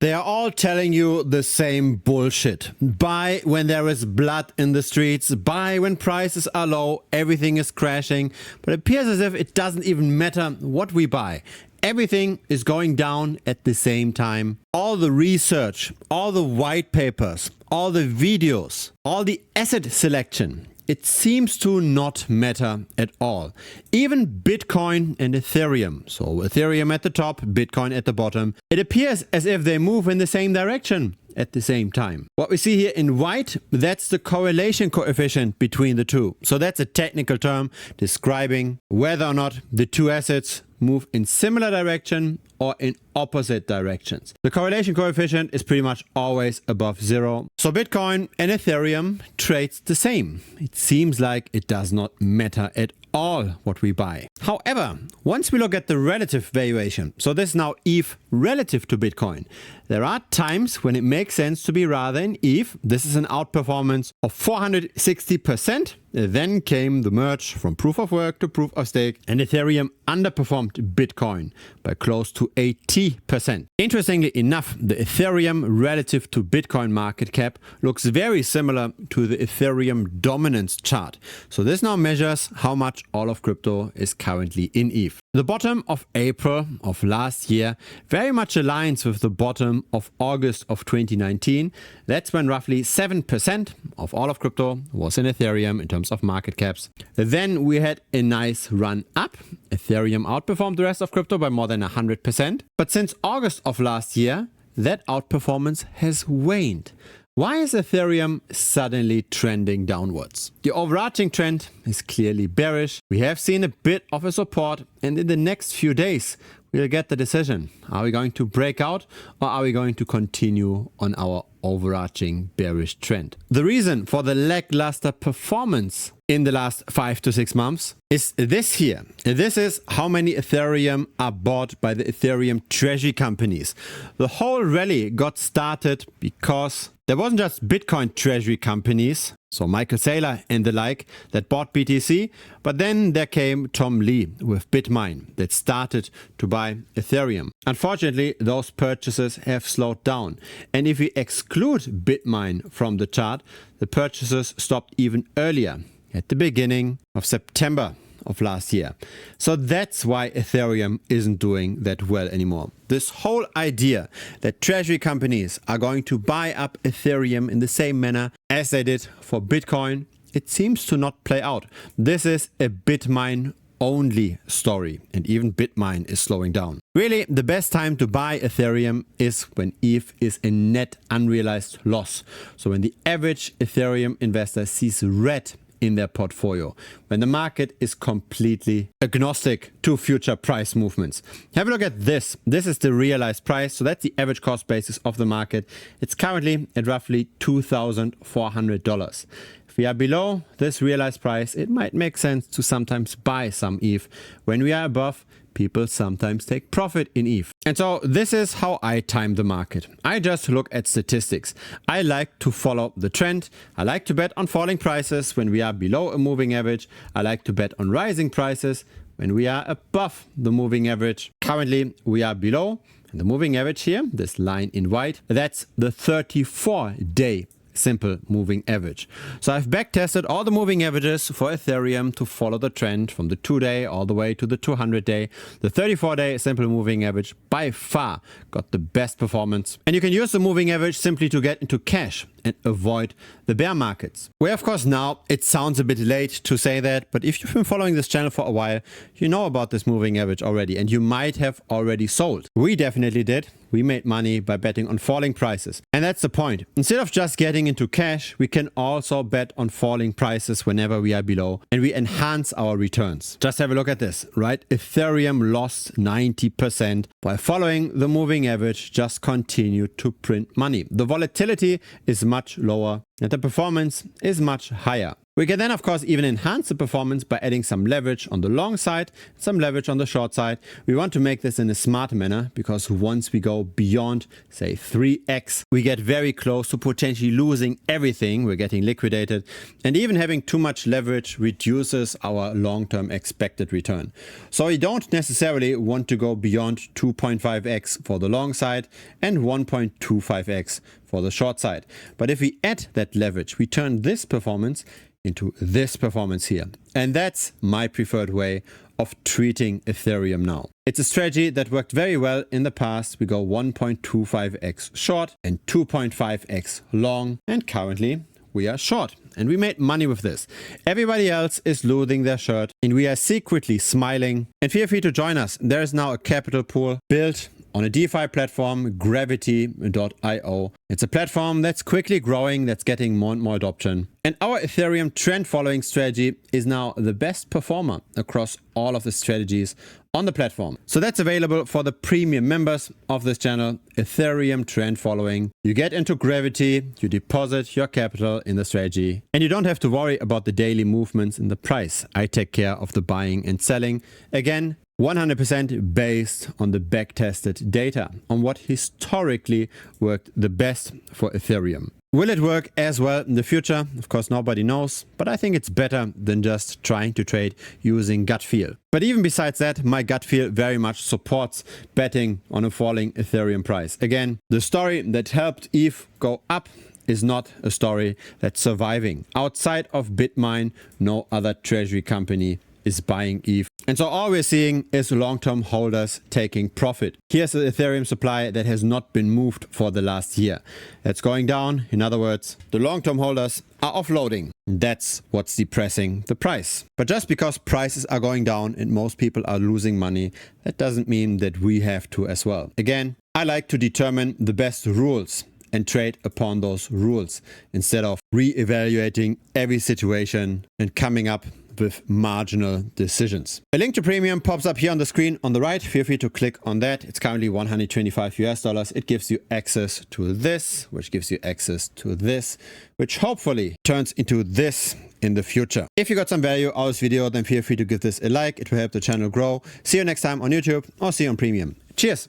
They are all telling you the same bullshit. Buy when there is blood in the streets, buy when prices are low, everything is crashing, but it appears as if it doesn't even matter what we buy. Everything is going down at the same time. All the research, all the white papers, all the videos, all the asset selection, it seems to not matter at all. Even Bitcoin and Ethereum, so Ethereum at the top, Bitcoin at the bottom, it appears as if they move in the same direction at the same time. What we see here in white, that's the correlation coefficient between the two. So that's a technical term describing whether or not the two assets move in similar direction or in opposite directions. The correlation coefficient is pretty much always above 0. So Bitcoin and Ethereum trades the same. It seems like it does not matter at all what we buy. However, once we look at the relative valuation, so this is now ETH relative to Bitcoin, there are times when it makes sense to be rather in ETH. This is an outperformance of 460%. Then came the merge from proof of work to proof of stake, and Ethereum underperformed Bitcoin by close to 80%. Interestingly enough, the Ethereum relative to Bitcoin market cap looks very similar to the Ethereum dominance chart. So this now measures how much all of crypto is currently in ETH. The bottom of April of last year very much aligns with the bottom of August of 2019. That's when roughly 7% of all of crypto was in Ethereum in terms of market caps. Then we had a nice run up. Ethereum outperformed the rest of crypto by more than 100%. But since August of last year, that outperformance has waned. Why is Ethereum suddenly trending downwards? The overarching trend is clearly bearish. We have seen a bit of a support, and in the next few days we'll get the decision. Are we going to break out, or are we going to continue on our overarching bearish trend? The reason for the lackluster performance in the last 5 to 6 months is this here. This is how many Ethereum are bought by the Ethereum treasury companies. The whole rally got started because there wasn't just Bitcoin treasury companies, so Michael Saylor and the like, that bought BTC, but then there came Tom Lee with Bitmine that started to buy Ethereum. Unfortunately, those purchases have slowed down, and if we exclude Bitmine from the chart, the purchases stopped even earlier, at the beginning of September of last year. So that's why Ethereum isn't doing that well anymore. This whole idea that treasury companies are going to buy up Ethereum in the same manner as they did for Bitcoin, it seems to not play out. This is a Bitmine only story, and even Bitmine is slowing down. Really, the best time to buy Ethereum is when ETH is a net unrealized loss. So when the average Ethereum investor sees red in their portfolio, when the market is completely agnostic to future price movements. Have a look at this. This is the realized price. So that's the average cost basis of the market. It's currently at roughly $2,400. If we are below this realized price, it might make sense to sometimes buy some ETH. When we are above, people sometimes take profit in ETH. And so this is how I time the market. I just look at statistics. I like to follow the trend. I like to bet on falling prices when we are below a moving average. I like to bet on rising prices when we are above the moving average. Currently, we are below. And the moving average here, this line in white, that's the 34-day simple moving average. So I've backtested all the moving averages for Ethereum to follow the trend from the 2-day all the way to the 200-day. The 34-day simple moving average by far got the best performance. And you can use the moving average simply to get into cash and avoid the bear markets. Where of course now it sounds a bit late to say that, but if you've been following this channel for a while, you know about this moving average already, and you might have already sold. We definitely did. We made money by betting on falling prices. And that's the point. Instead of just getting into cash, we can also bet on falling prices whenever we are below, and we enhance our returns. Just have a look at this, right? Ethereum lost 90% while following the moving average just continued to print money. The volatility is much lower and the performance is much higher. We can then, of course, even enhance the performance by adding some leverage on the long side, some leverage on the short side. We want to make this in a smart manner because once we go beyond, say, 3x, we get very close to potentially losing everything. We're getting liquidated, and even having too much leverage reduces our long-term expected return. So we don't necessarily want to go beyond 2.5x for the long side and 1.25x for the short side. But if we add that leverage, we turn this performance into this performance here. And that's my preferred way of treating Ethereum now. It's a strategy that worked very well in the past. We go 1.25x short and 2.5x long, and currently we are short and we made money with this. Everybody else is losing their shirt and we are secretly smiling. And feel free to join us. There is now a capital pool built on a DeFi platform, Gravity.io. It's a platform that's quickly growing, that's getting more and more adoption. And our Ethereum trend following strategy is now the best performer across all of the strategies on the platform. So that's available for the premium members of this channel, Ethereum trend following. You get into Gravity, you deposit your capital in the strategy, and you don't have to worry about the daily movements in the price. I take care of the buying and selling. Again, 100% based on the back-tested data on what historically worked the best for Ethereum. Will it work as well in the future? Of course, nobody knows, but I think it's better than just trying to trade using gut feel. But even besides that, my gut feel very much supports betting on a falling Ethereum price. Again, the story that helped ETH go up is not a story that's surviving. Outside of BitMine, no other treasury company is buying ETH. And so all we're seeing is long-term holders taking profit. Here's the Ethereum supply that has not been moved for the last year. It's going down. In other words, the long-term holders are offloading. That's what's depressing the price. But just because prices are going down and most people are losing money, that doesn't mean that we have to as well. Again, I like to determine the best rules and trade upon those rules instead of re-evaluating every situation and coming up with marginal decisions. A link to Premium pops up here on the screen on the right. Feel free to click on that. It's currently $125. It gives you access to this, which gives you access to this, which hopefully turns into this in the future. If you got some value out of this video, then feel free to give this a like. It will help the channel grow. See you next time on YouTube or see you on Premium. Cheers!